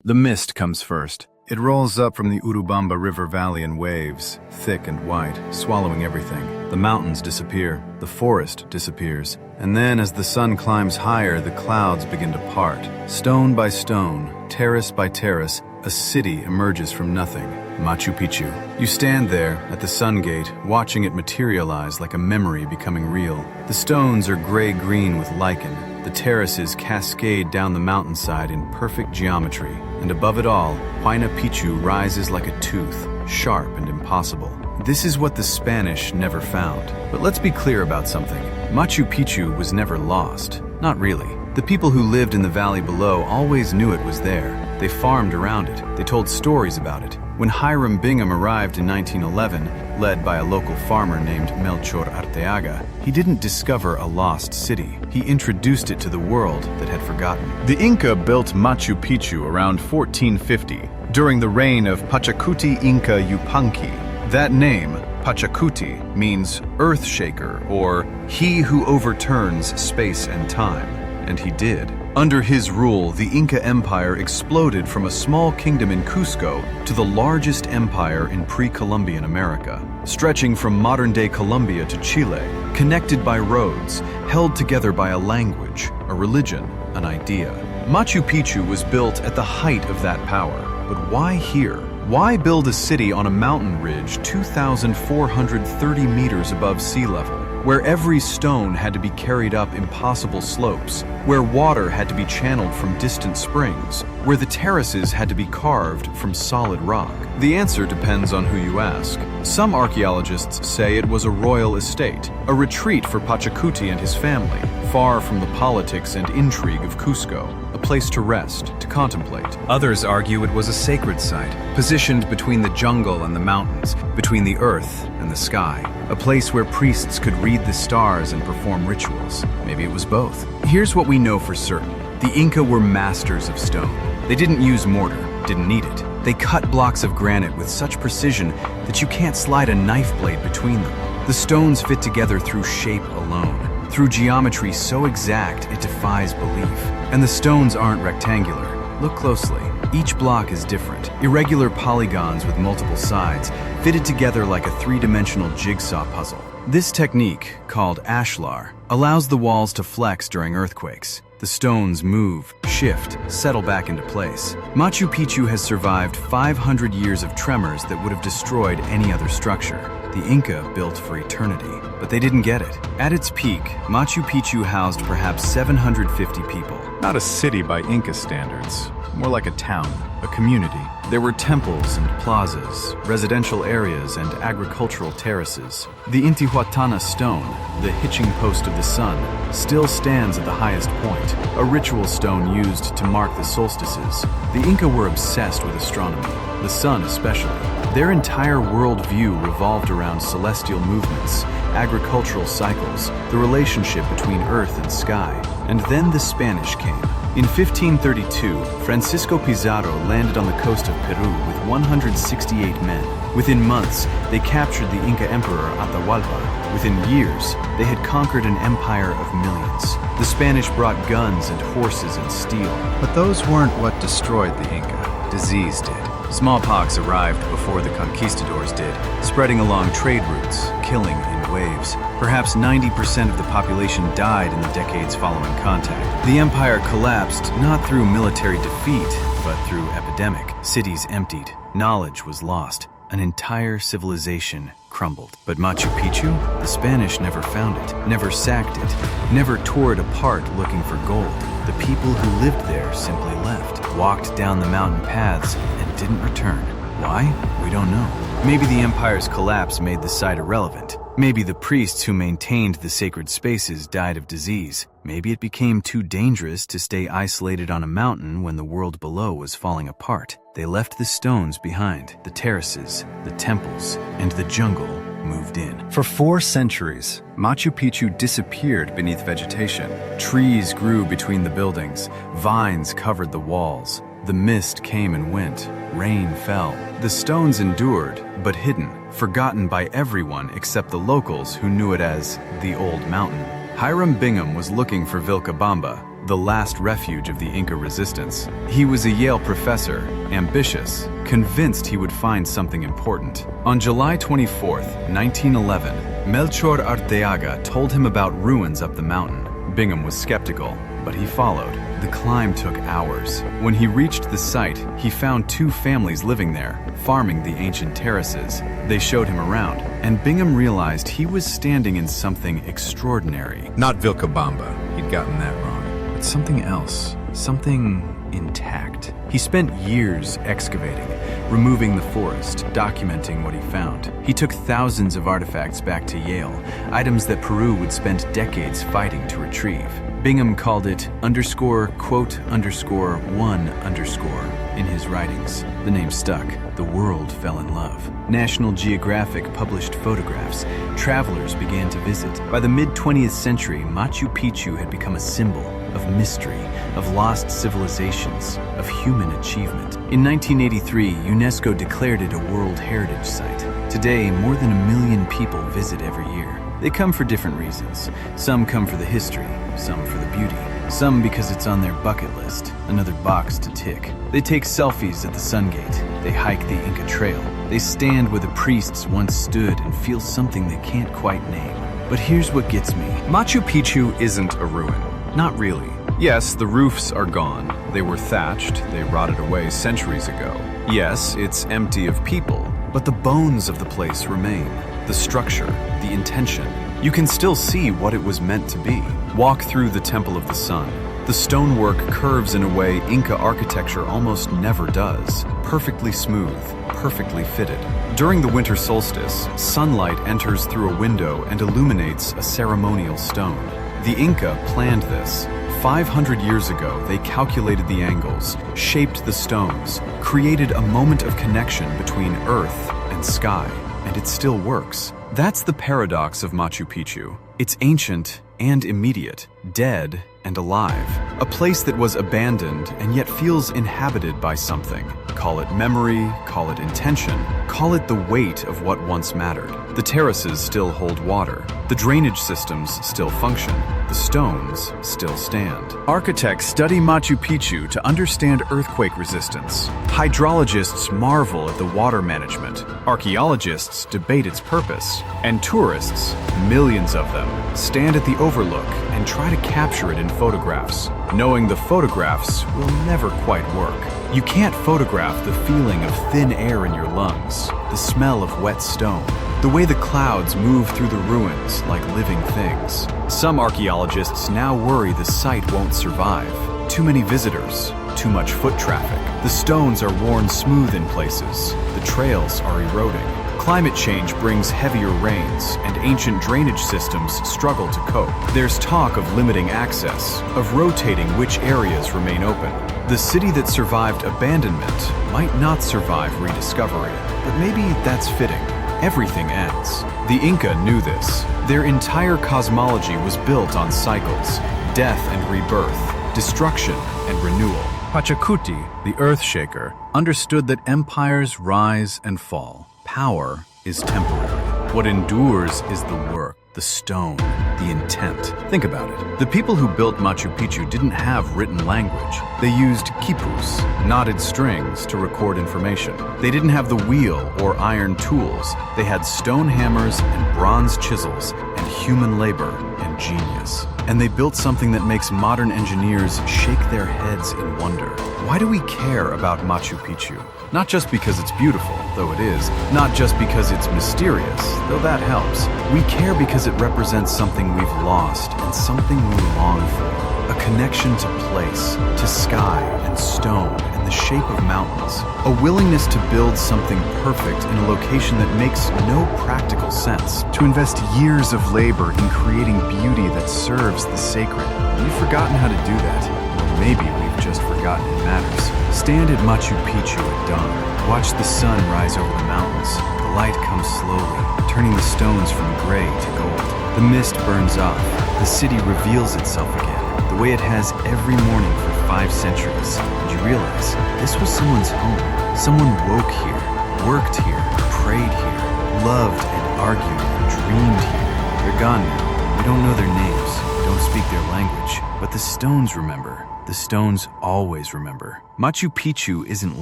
The mist comes first. It rolls up from the Urubamba River valley in waves, thick and white, swallowing everything. The mountains disappear, the forest disappears, and then as the sun climbs higher, the clouds begin to part. Stone by stone, terrace by terrace, a city emerges from nothing. Machu Picchu. You stand there at the sun gate, watching it materialize like a memory becoming real. The stones are gray-green with lichen. The terraces cascade down the mountainside in perfect geometry. And above it all, Huayna Picchu rises like a tooth, sharp and impossible. This is what the Spanish never found. But let's be clear about something. Machu Picchu was never lost. Not really. The people who lived in the valley below always knew it was there. They farmed around it. They told stories about it. When Hiram Bingham arrived in 1911, led by a local farmer named Melchor Arteaga, he didn't discover a lost city. He introduced it to the world that had forgotten. The Inca built Machu Picchu around 1450, during the reign of Pachacuti Inca Yupanqui. That name, Pachacuti, means earth shaker, or he who overturns space and time. And he did. Under his rule, the Inca Empire exploded from a small kingdom in Cusco to the largest empire in pre-Columbian America, stretching from modern-day Colombia to Chile, connected by roads, held together by a language, a religion, an idea. Machu Picchu was built at the height of that power. But why here? Why build a city on a mountain ridge 2,430 meters above sea level, where every stone had to be carried up impossible slopes, where water had to be channeled from distant springs, where the terraces had to be carved from solid rock? The answer depends on who you ask. Some archaeologists say it was a royal estate, a retreat for Pachacuti and his family, far from the politics and intrigue of Cusco, a place to rest, to contemplate. Others argue it was a sacred site, positioned between the jungle and the mountains, between the earth and the sky, a place where priests could read the stars and perform rituals. Maybe it was both. Here's what we know for certain. The Inca were masters of stone. They didn't use mortar, didn't need it. They cut blocks of granite with such precision that you can't slide a knife blade between them. The stones fit together through shape alone, through geometry so exact it defies belief. And the stones aren't rectangular. Look closely. Each block is different, irregular polygons with multiple sides, fitted together like a three-dimensional jigsaw puzzle. This technique, called ashlar, allows the walls to flex during earthquakes. The stones move, shift, settle back into place. Machu Picchu has survived 500 years of tremors that would have destroyed any other structure. The Inca built for eternity, but they didn't get it. At its peak, Machu Picchu housed perhaps 750 people. Not a city by Inca standards, more like a town, a community. There were temples and plazas, residential areas and agricultural terraces. The Intihuatana stone, the hitching post of the sun, still stands at the highest point, a ritual stone used to mark the solstices. The Inca were obsessed with astronomy, the sun especially. Their entire worldview revolved around celestial movements, agricultural cycles, the relationship between earth and sky. And then the Spanish came. In 1532, Francisco Pizarro landed on the coast of Peru with 168 men. Within months, they captured the Inca emperor Atahualpa. Within years, they had conquered an empire of millions. The Spanish brought guns and horses and steel. But those weren't what destroyed the Inca. Disease did. Smallpox arrived before the conquistadors did, spreading along trade routes, killing in waves. Perhaps 90% of the population died in the decades following contact. The empire collapsed not through military defeat, but through epidemic. Cities emptied, knowledge was lost, an entire civilization crumbled. But Machu Picchu? The Spanish never found it, never sacked it, never tore it apart looking for gold. The people who lived there simply left, walked down the mountain paths, and didn't return. Why? We don't know. Maybe the empire's collapse made the site irrelevant. Maybe the priests who maintained the sacred spaces died of disease. Maybe it became too dangerous to stay isolated on a mountain when the world below was falling apart. They left the stones behind, the terraces, the temples, and the jungle moved in. For 4 centuries, Machu Picchu disappeared beneath vegetation. Trees grew between the buildings, vines covered the walls. The mist came and went, rain fell. The stones endured, but hidden, forgotten by everyone except the locals who knew it as the Old Mountain. Hiram Bingham was looking for Vilcabamba, the last refuge of the Inca resistance. He was a Yale professor, ambitious, convinced he would find something important. On July 24, 1911, Melchor Arteaga told him about ruins up the mountain. Bingham was skeptical, but he followed. The climb took hours. When he reached the site, he found two families living there, farming the ancient terraces. They showed him around, and Bingham realized he was standing in something extraordinary. Not Vilcabamba. He'd gotten that wrong. But something else. Something intact. He spent years excavating, removing the forest, documenting what he found. He took thousands of artifacts back to Yale, items that Peru would spend decades fighting to retrieve. Bingham called it _quote_1_ in his writings. The name stuck. The world fell in love. National Geographic published photographs. Travelers began to visit. By the mid-20th century, Machu Picchu had become a symbol of mystery, of lost civilizations, of human achievement. In 1983, UNESCO declared it a World Heritage Site. Today, more than 1 million people visit every year. They come for different reasons. Some come for the history, some for the beauty, some because it's on their bucket list, another box to tick. They take selfies at the Sun Gate. They hike the Inca Trail. They stand where the priests once stood and feel something they can't quite name. But here's what gets me. Machu Picchu isn't a ruin. Not really. Yes, the roofs are gone. They were thatched. They rotted away centuries ago. Yes, it's empty of people, but the bones of the place remain. The structure, the intention. You can still see what it was meant to be. Walk through the Temple of the Sun. The stonework curves in a way Inca architecture almost never does. Perfectly smooth, perfectly fitted. During the winter solstice, sunlight enters through a window and illuminates a ceremonial stone. The Inca planned this. 500 years ago, they calculated the angles, shaped the stones, created a moment of connection between earth and sky, and it still works. That's the paradox of Machu Picchu. It's ancient and immediate, dead and alive. A place that was abandoned and yet feels inhabited by something. Call it memory, call it intention, call it the weight of what once mattered. The terraces still hold water. The drainage systems still function. The stones still stand. Architects study Machu Picchu to understand earthquake resistance. Hydrologists marvel at the water management. Archaeologists debate its purpose. And tourists, millions of them, stand at the overlook and try to capture it in photographs, knowing the photographs will never quite work. You can't photograph the feeling of thin air in your lungs, the smell of wet stone, the way the clouds move through the ruins like living things. Some archaeologists now worry the site won't survive. Too many visitors, too much foot traffic. The stones are worn smooth in places. The trails are eroding. Climate change brings heavier rains, and ancient drainage systems struggle to cope. There's talk of limiting access, of rotating which areas remain open. The city that survived abandonment might not survive rediscovery, but maybe that's fitting. Everything ends. The Inca knew this. Their entire cosmology was built on cycles, death and rebirth, destruction and renewal. Pachacuti, the earth shaker, understood that empires rise and fall. Power is temporary. What endures is the work, the stone, the intent. Think about it. The people who built Machu Picchu didn't have written language. They used quipus, knotted strings, to record information. They didn't have the wheel or iron tools. They had stone hammers and bronze chisels and human labor and genius. And they built something that makes modern engineers shake their heads in wonder. Why do we care about Machu Picchu? Not just because it's beautiful, though it is. Not just because it's mysterious, though that helps. We care because it represents something we've lost and something we long for. A connection to place, to sky and stone and the shape of mountains. A willingness to build something perfect in a location that makes no practical sense. To invest years of labor in creating beauty that serves the sacred. We've forgotten how to do that. Or maybe we've just forgotten it matters. Stand at Machu Picchu at dawn. Watch the sun rise over the mountains. The light comes slowly, turning the stones from gray to gold. The mist burns off. The city reveals itself again, the way it has every morning for 5 centuries. And you realize this was someone's home. Someone woke here, worked here, prayed here, loved and argued and dreamed here. They're gone now. We don't know their names. We don't speak their language. But the stones remember. The stones always remember. Machu Picchu isn't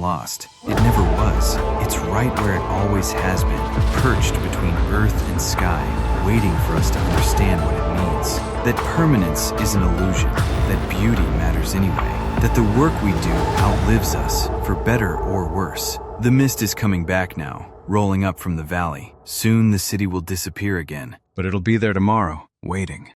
lost. It never was. It's right where it always has been, perched between earth and sky, waiting for us to understand what it means. That permanence is an illusion, that beauty matters anyway, that the work we do outlives us, for better or worse. The mist is coming back now, rolling up from the valley. Soon the city will disappear again, but it'll be there tomorrow, waiting.